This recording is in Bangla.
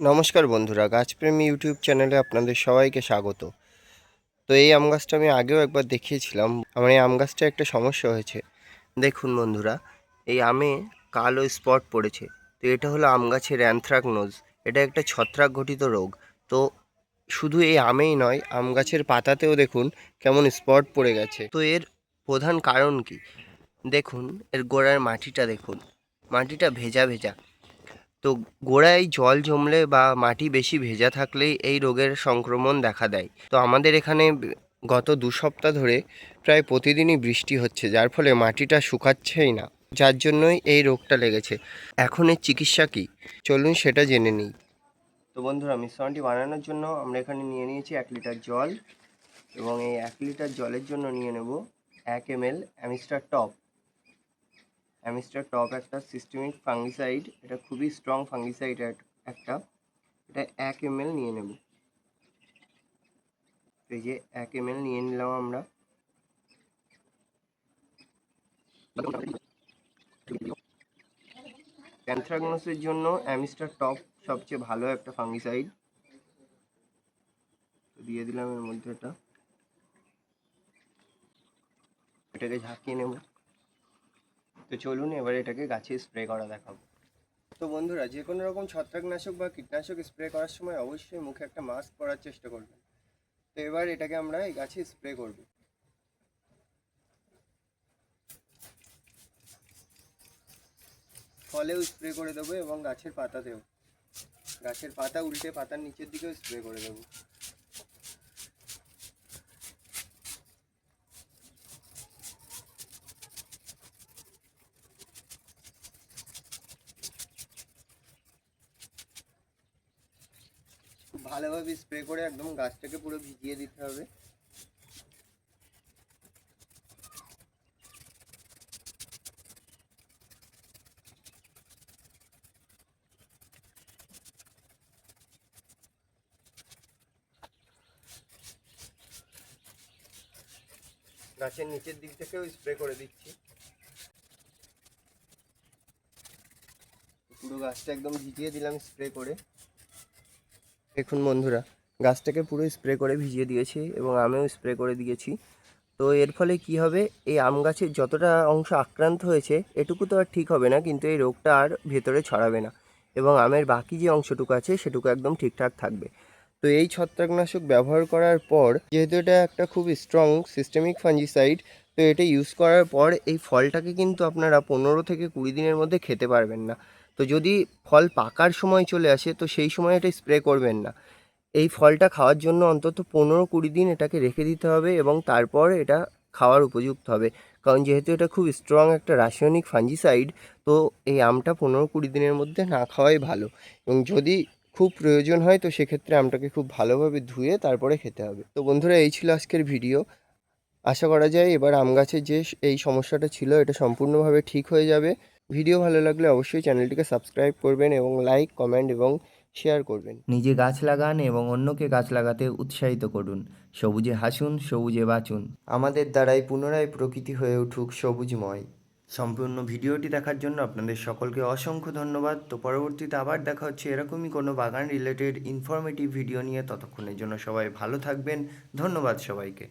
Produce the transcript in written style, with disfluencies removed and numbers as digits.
নমস্কার বন্ধুরা, গাছপ্রেমী ইউটিউব চ্যানেলে আপনাদের সবাইকে স্বাগত। তো এই আম গাছটা আমি আগেও একবার দেখিয়েছিলাম। আমার এই আম গাছটা একটা সমস্যা হয়েছে। দেখুন বন্ধুরা, এই আমে কালো স্পট পড়েছে। তো এটা হলো আম গাছের অ্যানথ্রাকনোজ। এটা একটা ছত্রাক ঘটিত রোগ। তো শুধু এই আমেই নয়, আম গাছের পাতাতেও দেখুন কেমন স্পট পড়ে গেছে। তো এর প্রধান কারণ কি? দেখুন, এর গোড়ার মাটিটা দেখুন, মাটিটা ভেজা ভেজা। তো গোড়ায় জল জমলে বা মাটি বেশি ভেজা থাকলেই এই রোগের সংক্রমণ দেখা দেয়। তো আমাদের এখানে গত 2 সপ্তাহ ধরে প্রায় প্রতিদিনই বৃষ্টি হচ্ছে, যার ফলে মাটিটা শুকাচ্ছেই না, যার জন্যই এই রোগটা লেগেছে। এখন এর চিকিৎসা কী, চলুন সেটা জেনে নিই। তো বন্ধুরা, মিশ্রণটি বানানোর জন্য আমরা এখানে নিয়ে নিয়েছি 1 লিটার জল, এবং এই 1 লিটার জলের জন্য নিয়ে নেব 1 ml Amistar top. Amistar top একটা সিস্টেমিক ফাঙ্গিসাইড, এটা খুবই স্ট্রং ফাঙ্গিসাইড একটা। এটা 1 ml নিয়ে নেব। এই যে 1 ml নিয়ে নিলাম আমরা। অ্যানথ্রাকনোসের জন্য অ্যামিস্টার টপ সবচেয়ে ভালো একটা ফাঙ্গিসাইড। দিয়ে দিলাম এর মধ্যে এটাকে ঝাঁকিয়ে নেব। তো চলুন এবার এটাকে গাছে স্প্রে করা দেখাবো। তো বন্ধুরা, যে কোনো রকম ছত্রাকনাশক বা কীটনাশক স্প্রে করার সময় অবশ্যই মুখে একটা মাস্ক পরার চেষ্টা করবেন। তো এবার এটাকে আমরা এই গাছে স্প্রে করব। ফলেও স্প্রে করে দেবো এবং গাছের পাতাতেও। গাছের পাতা উল্টে পাতার নিচের দিকেও স্প্রে করে দেবো। খুব ভালোভাবে স্প্রে করে একদম গাছটাকে পুরো ভিজিয়ে দিতে হবে। গাছের নিচের দিক থেকেও স্প্রে করে দিচ্ছি। পুরো গাছটা একদম ভিজিয়ে দিলাম স্প্রে করে। দেখুন বন্ধুরা, গাছটাকে পুরো স্প্রে করে ভিজিয়ে দিয়েছি এবং আমিও স্প্রে করে দিয়েছি। তো এর ফলে কি হবে, এই আম গাছের যতটা অংশ আক্রান্ত হয়েছে এটুকু তো আর ঠিক হবে না, কিন্তু এই রোগটা আর ভেতরে ছড়াবে না এবং আমের বাকি যে অংশটুকু আছে সেটুকু একদম ঠিকঠাক থাকবে। তো এই ছত্রাকনাশক ব্যবহার করার পর, যেহেতু এটা একটা খুব স্ট্রং সিস্টেমিক ফাঞ্জিসাইড, তো এটা ইউজ করার পর এই ফলটাকে কিন্তু আপনারা 15 থেকে 20 দিনের মধ্যে খেতে পারবেন না। তো যদি ফল পাকার সময় চলে আসে তো সেই সময় এটা স্প্রে করবেন না। এই ফলটা খাওয়ার জন্য অন্তত 15-20 দিন এটাকে রেখে দিতে হবে এবং তারপর এটা খাওয়ার উপযুক্ত হবে। কারণ যেহেতু এটা খুব স্ট্রং একটা রাসায়নিক ফাঞ্জিসাইড, তো এই আমটা 15-20 দিনের মধ্যে না খাওয়াই ভালো। এবং যদি খুব প্রয়োজন হয় তো সেক্ষেত্রে আমটাকে খুব ভালোভাবে ধুয়ে তারপরে খেতে হবে। তো বন্ধুরা, এই ছিল আজকের ভিডিও। আশা করা যায় এবার আম গাছের যে এই সমস্যাটা ছিল এটা সম্পূর্ণভাবে ঠিক হয়ে যাবে। ভিডিও ভালো লাগলে অবশ্যই চ্যানেলটিকে সাবস্ক্রাইব করবেন এবং লাইক, কমেন্ট এবং শেয়ার করবেন। নিজে গাছ লাগান এবং অন্যকে গাছ লাগাতে উৎসাহিত করুন। সবুজে হাসুন, সবুজে বাঁচুন। আমাদের দ্বারাই পুনরায় প্রকৃতি হয়ে উঠুক সবুজময়। সম্পূর্ণ ভিডিওটি দেখার জন্য আপনাদের সকলকে অসংখ্য ধন্যবাদ। তো পরবর্তীতে আবার দেখা হচ্ছে এরকমই কোনো বাগান রিলেটেড ইনফরমেটিভ ভিডিও নিয়ে। ততক্ষণের জন্য সবাই ভালো থাকবেন। ধন্যবাদ সবাইকে।